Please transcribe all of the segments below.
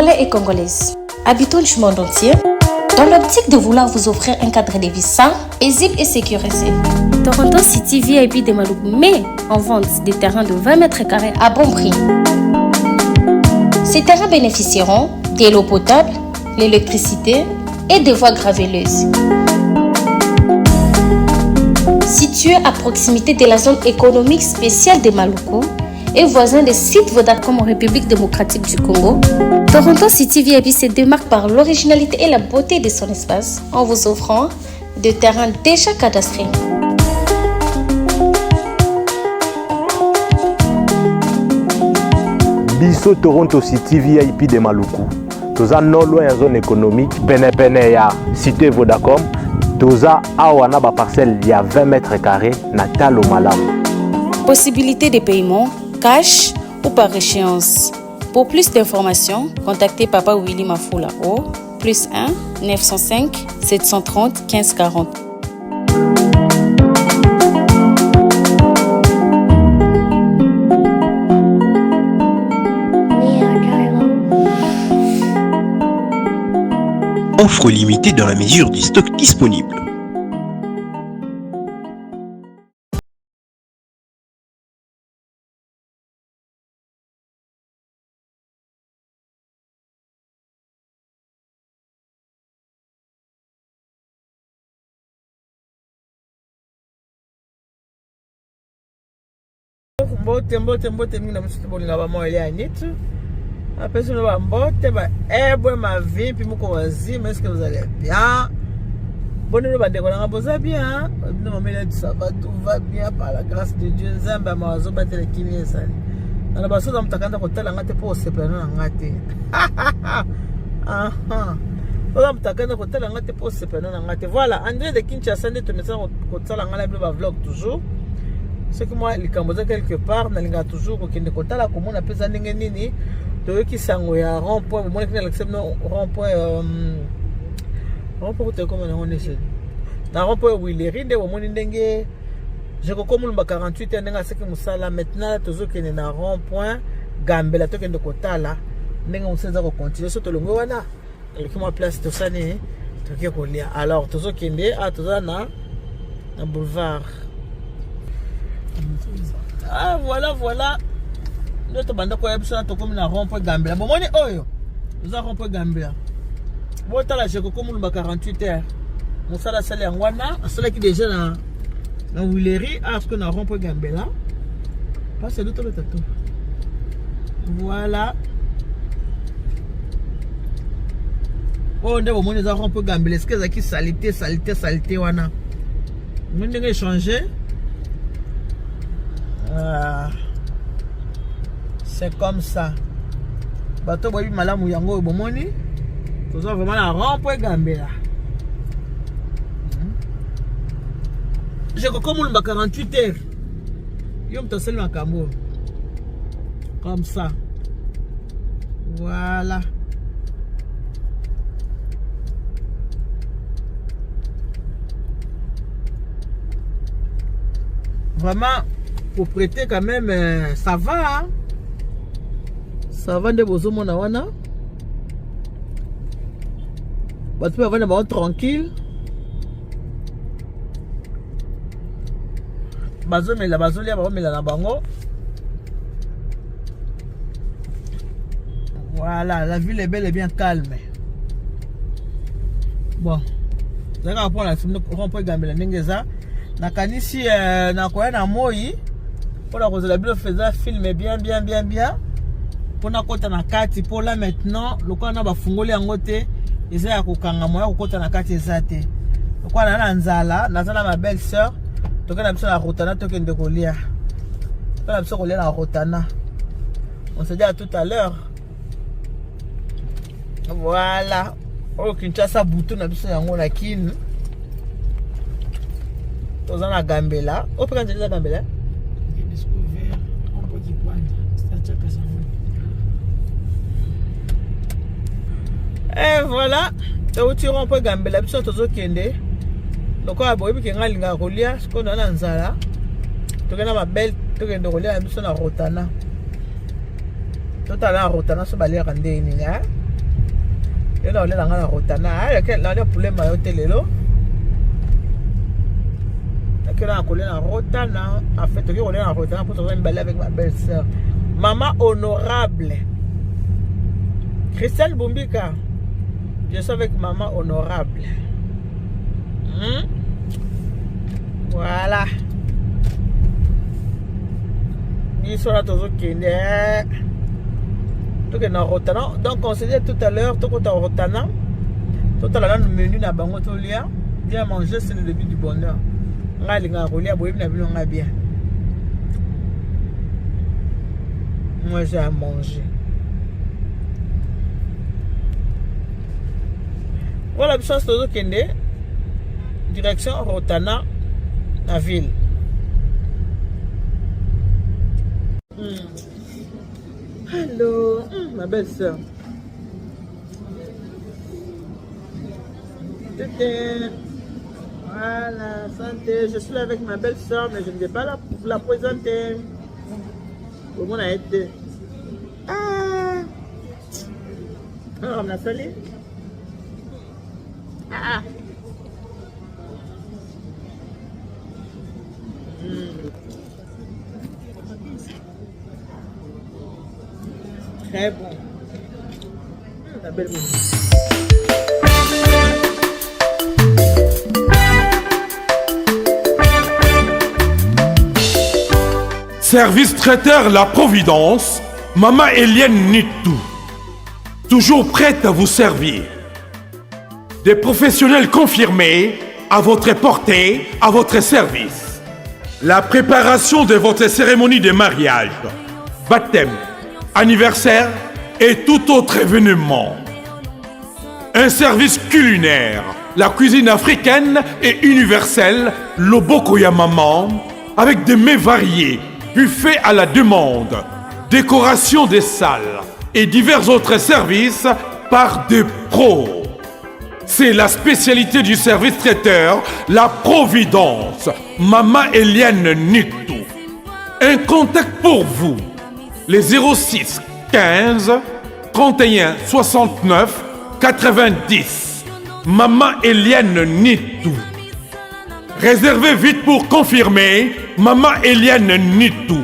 Congolais et Congolaises, habitants du monde entier, dans l'optique de vouloir vous offrir un cadre de vie sain, paisible et sécurisé, Toronto City VIP de Maluku met en vente des terrains de 20 mètres carrés à bon prix. Ces terrains bénéficieront de l'eau potable, l'électricité et des voies gravelleuses. Situé à proximité de la zone économique spéciale de Maluku et voisin des sites Vodacom en République démocratique du Congo, Toronto City VIP se démarque par l'originalité et la beauté de son espace en vous offrant des terrains déjà cadastrés. Biso Toronto City VIP de Maluku. Toza non loin en zone économique, pene ya cité Vodacom. Toza awana ba parcelle il y a 20 mètres carrés na talo malamu. Possibilité de paiement, cash ou par échéance. Pour plus d'informations, contactez Papa Willy Mafoula au +1 905 730 15 40. Offre limitée dans la mesure du stock disponible. Mbote mingi na msutu bolinga ba moyo ya nitu. Après ça, ba mbote ba ma vie puis moko wazima, est-ce que vous allez bien? Bonne le bande ko nga bien. Nous mamela dit ça va, tout va bien par la grâce de Dieu. Nzamba mawazo batela kimia sana. Na ba so za mtakanda ko tala ngate po sepelana ngate. Aha. Ola mtakanda ko tala ngate po sepelana ngate. Voilà, André de Kinshasa nde to metsa ko tala ngala ba vlog toujours. C'est que moi, les Cambodgiens quelque part, n'a linga toujours qui ne compte la commune appelle ça nini. De qui sango ya rond-point, moi qui n'accepte non rond-point comment on est. Na rond-point Willery de mon ndenge. Je comme le 48 et ndenge c'est que musala maintenant toujours qui na rond-point Gambela to qui ne compte là. Ndenge on sait ça continuer surtout le ngwana. Le qui moi place tout ça né. To qui ko lia. Alors toujours qui ndé à tout ça na boulevard. Ah voilà. Notre bande ko yebisa to comme na rond-point Gambela. Bon moni oyo. Nous avons rond-point Gambela. Bon tala je ko comme le 48 heures. Mon sala sala ngwana, sala qui déjà na Willery parce que na rond-point Gambela. Passe de tout le tatou. Voilà. Oh ndebo moni za rond-point Gambela. Est-ce que ça qui salité wana. Mon ndenge changer. C'est comme ça. Bato boyi malamu yango bomoni. Tout ça vraiment la rond-point Gambela. Je comme le 48 heures. Yo mtoseli makambo. Comme ça. Voilà. Vraiment pour prêter quand même ça va hein? Ça va de bozo mona wana ba tu va na tranquille bazolia na bango. Voilà, la ville est belle et bien calme. Bon d'accord pour la rond-point Gambela ndengeza nakanisi na koya na moi. Pour la cause de la bio faisait filmer bien. Pour na kota na kati pour là maintenant le quoi na ba fungoli yangote eza ya kokanga moya kokota na kati ezate. Le quoi na nzala nazala ma belle sœur toka na biso na rotana tokende kolia. Toka na biso kolia na rotana. On se dit à tout à l'heure. Voilà. Oh Kinshasa butu na biso yango na kin. Toza na Gambela. O peka nzela Gambela. Et voilà, tu rends pas Gambela, tu as kende. Donc à boy qui nga linga kolia, ce qu'on a na nzala. Tu as ma belle, tu as de kolia, tu as na rotana. Tu as na rotana so balia rande ni nga. Et là, on est dans la rotana. Il y a un problème à l'hôtel. Que là, on est en rotana. En fait, on est en rotana pour se faire une balade avec ma belle-sœur. Maman honorable. Christelle Bumbika. Je suis avec maman honorable. Voilà. Ils sont là toujours qui donc on rotana. Donc on se dit tout à l'heure, tout en rotana. Tout à l'heure, le menu n'a pas de bien manger, c'est le début du bonheur. On a bien. Moi j'ai à manger. Voilà, la chance de Kende. Direction Rotana, la ville. Allô, ma belle-sœur. Voilà, santé. Je suis là avec ma belle-sœur, mais je ne vais pas la présenter. Comment on a été? Ah, on a salé. Ah. Très bon. La belle musique. Service traiteur La Providence, Maman Eliane Nitou. Toujours prête à vous servir. Des professionnels confirmés, à votre portée, à votre service. La préparation de votre cérémonie de mariage, baptême, anniversaire et tout autre événement. Un service culinaire, la cuisine africaine et universelle, Loboko ya Maman, avec des mets variés, buffet à la demande, décoration des salles et divers autres services par des pros. C'est la spécialité du service traiteur, La Providence, Maman Eliane Nitou. Un contact pour vous, les 06 15 31 69 90. Maman Eliane Nitou. Réservez vite pour confirmer, Maman Eliane Nitou.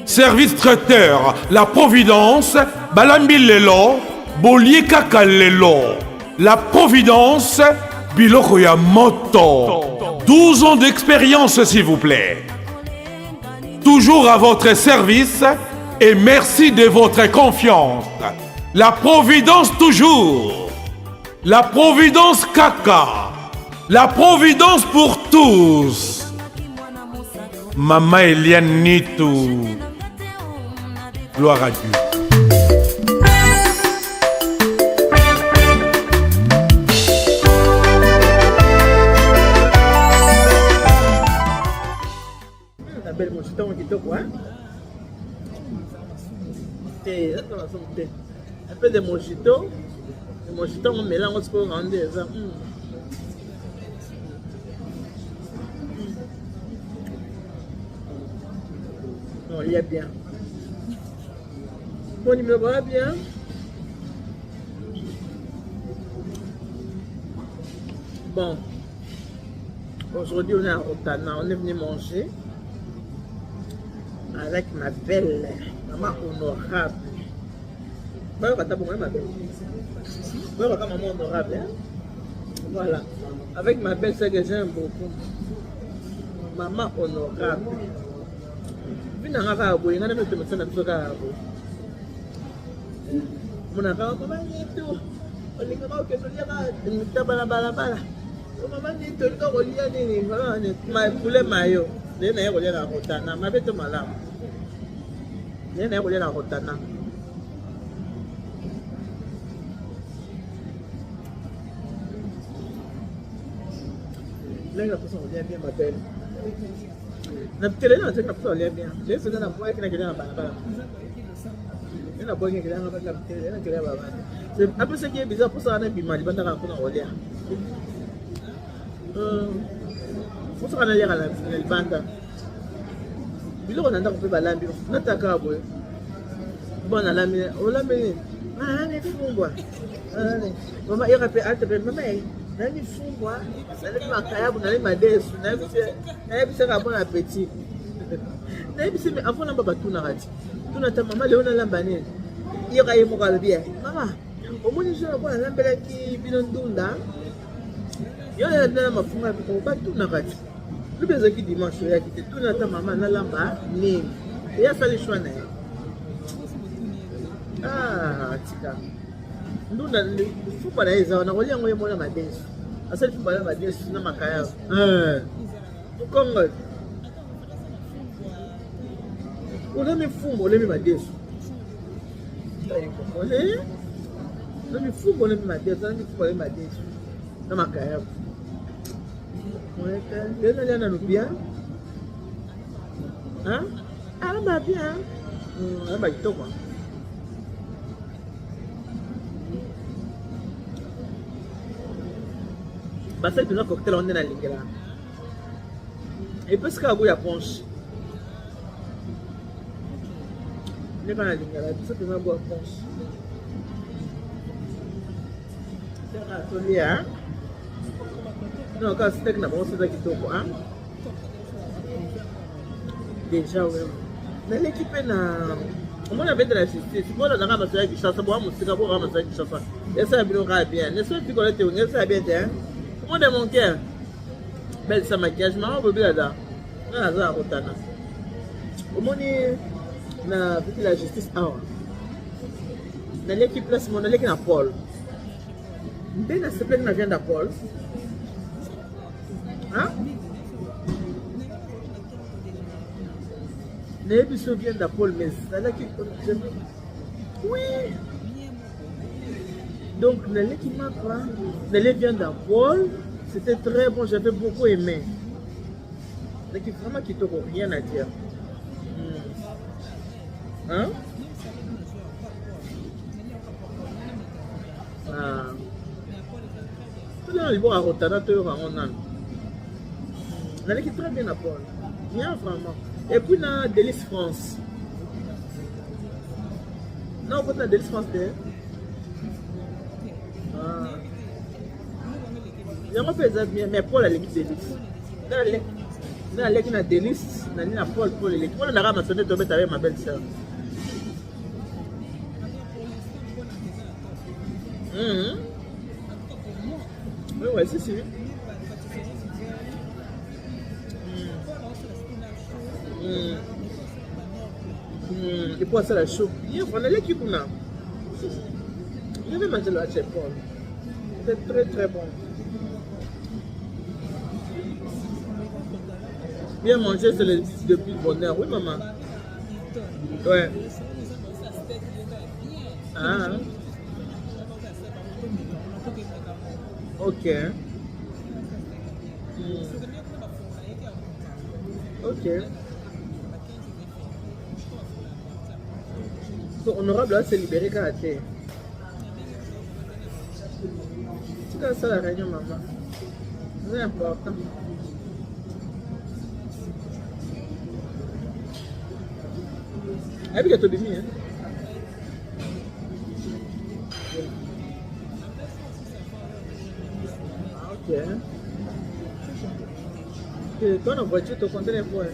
Service traiteur, La Providence, Balambi Lelo, Bolier Kaka Lelo. La Providence, Biloko ya Moto. 12 ans d'expérience, s'il vous plaît. Toujours à votre service et merci de votre confiance. La Providence toujours. La Providence Kaka. La Providence pour tous. Maman Eliane Nitou. Gloire à Dieu. La belle mojito, on dit quoi? Un peu de mojito. Le mojito, on mélange pour rendre ça. Non, il y a bien. Bon, il me va bien. Bon. Aujourd'hui, on est à Rotana. On est venu manger avec ma belle maman honorable. Maman honorable. Hein? Voilà. Avec ma belle sœur que j'aime beaucoup. Maman honorable. Puis, on a fait un peu de temps. Mon enfant, maman, il est tout. On est comme que tu as un balabala. Maman, il est tout. Il est ma poulet maillot. Il est allé à Rotana. Ma bête malade. Il est allé à Rotana. Là, la personne vient bien, ma belle. La télé, la personne vient bien. Je suis dans la boîte qui est dans la balabala. La boîte qui est dans la télé. C'est un peu ce qui est bizarre pour ça. On a bien mal. Il va dans la relais. Pour ça, on a l'air à la bande. Il on a un peu de lambi. On a un bon, on a la on l'a mis. Ah, on est fou, quoi. Mama, il rappelle, maman, nani fungwa, nani makayabu, nani madesu, nani bisaka bon appétit. Nani bisaka avant na baba tuna rati. Tuna ta mama leona lambane. Ira yemo ka bien. Mama, omoni je na lambela ki binondunda. Yo ya na mafunga ko ba tuna rati. Lubeza ki dimanche ya ki tuna ta mama na lamba ni. Ya sali shwana. Ah, tika. Ndunda fupa na eza wanakolia ngoye mwana madesu. Asali fupa na madesu na makaya. Ukongo. Olemi fumbo olemi madesu. Olemi fumbo olemi madesu, olemi fupa olemi madesu na makaya. Mweka, lena lena nubia. Hein? Ah bah bien. Ah bah kitoko. Basali tuna cocktail on est na lingela. Et parce que ago ya ponche. Ne pas na lingela, ça tuna boire ponche. C'est atelier hein. Non, quand steak na bon c'est ça kitoko hein. Déjà ouais. Mais l'équipe na on avait de la justice. Bon là dans ma soirée qui chasse bon musique bon ma soirée qui chasse. Et ça bien bien. Ne soit tu connais tu ça bien hein. Comment de mon cœur? Belle ça maquillage, maman bébé là. Na za rotana. Omoni na vite la justice awa. Na l'équipe place mon l'équipe na Paul. Ndena se plaît na vient da Paul. Hein? L'épisode vient de Paul, mais c'est là qui. Oui! Donc, l'équipe m'a quoi? L'équipe vient de Paul, c'était très bon, j'avais beaucoup aimé. L'équipe vraiment qui t'aura rien à dire. Hein? Ah. Tout le monde est bon à Rotana, tout le monde est l'équipe très bien à Paul. Bien, vraiment. Et puis, on a Délice France. Non, on a Délice France. Il y a un peu de mais Paul a limite Délice. On a l'équipe Délice, on a Paul pour l'équipe. On a ramassé de mettre avec ma belle soeur. Oui, ouais, c'est sûr. Et puis ça la chaud. On a l'équipe là. Je vais manger la chez Paul. C'est très très bon. Bien manger, c'est le depuis le bonheur. Oui maman. Ouais. Ah. Ok. Ok. Donc, honorable là, c'est libéré quand tu c'est ça la réunion, maman. C'est important. Ah, puis il y a tout bimi, hein. Ok. Toi, en voiture, tu comptes les points.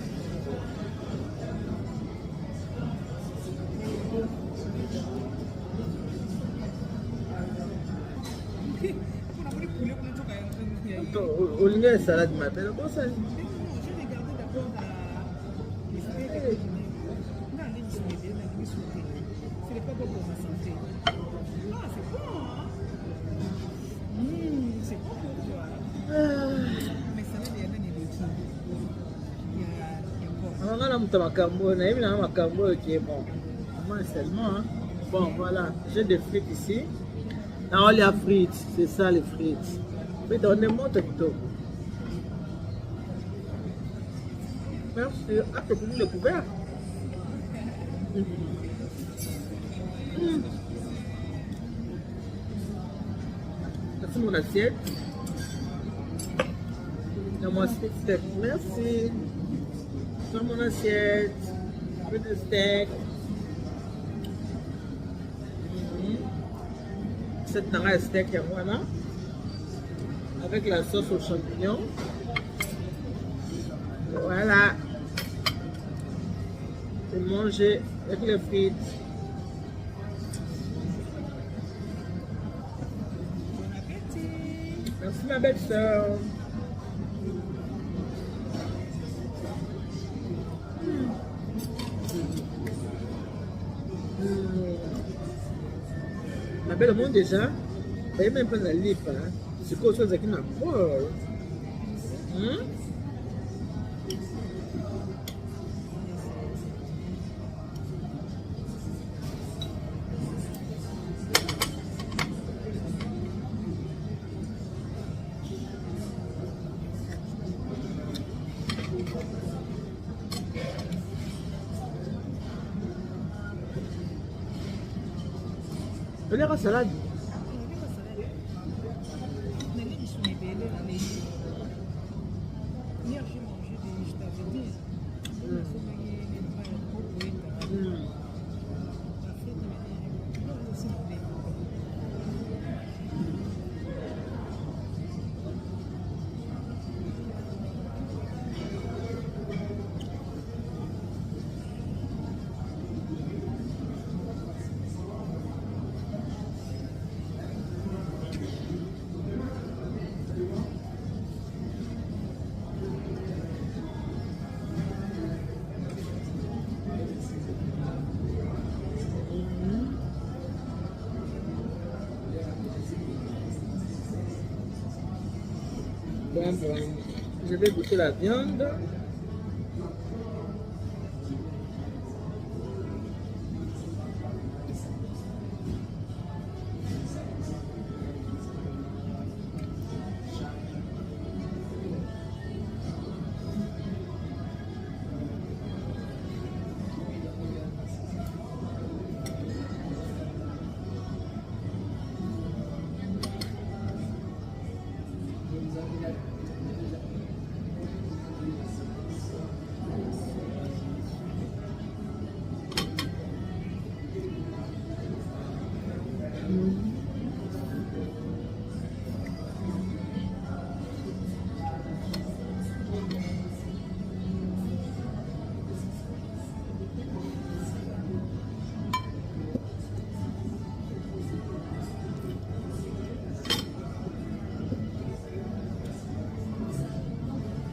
Au lieu de salade, je m'appelle. Comment ça? C'est pas bon pour ma santé. Ah, c'est bon, hein? C'est bon pour toi. Mais ça n'a rien de tout. Il y a bon. On a un makambo, on a un makambo qui est bon. Moi seulement, hein? Bon, voilà, j'ai des frites ici. Là, on a les frites, c'est ça les frites. Mais donnez-moi tout. Merci. Ah, tu as le couvert? C'est mon assiette. Dans mon steak. Merci. Dans mon assiette. Un peu de steak. cette nara steak voilà avec la sauce aux champignons. Voilà. Et manger avec les frites. Bon appétit. Merci ma belle sœur. Ma belle, au monde déjà, il y a même pas de lip. C'est quoi chose qui n'a pas. Venez à la salade. Hier, j'ai mangé des... Je t'avais dit. Bon, je vais goûter la viande.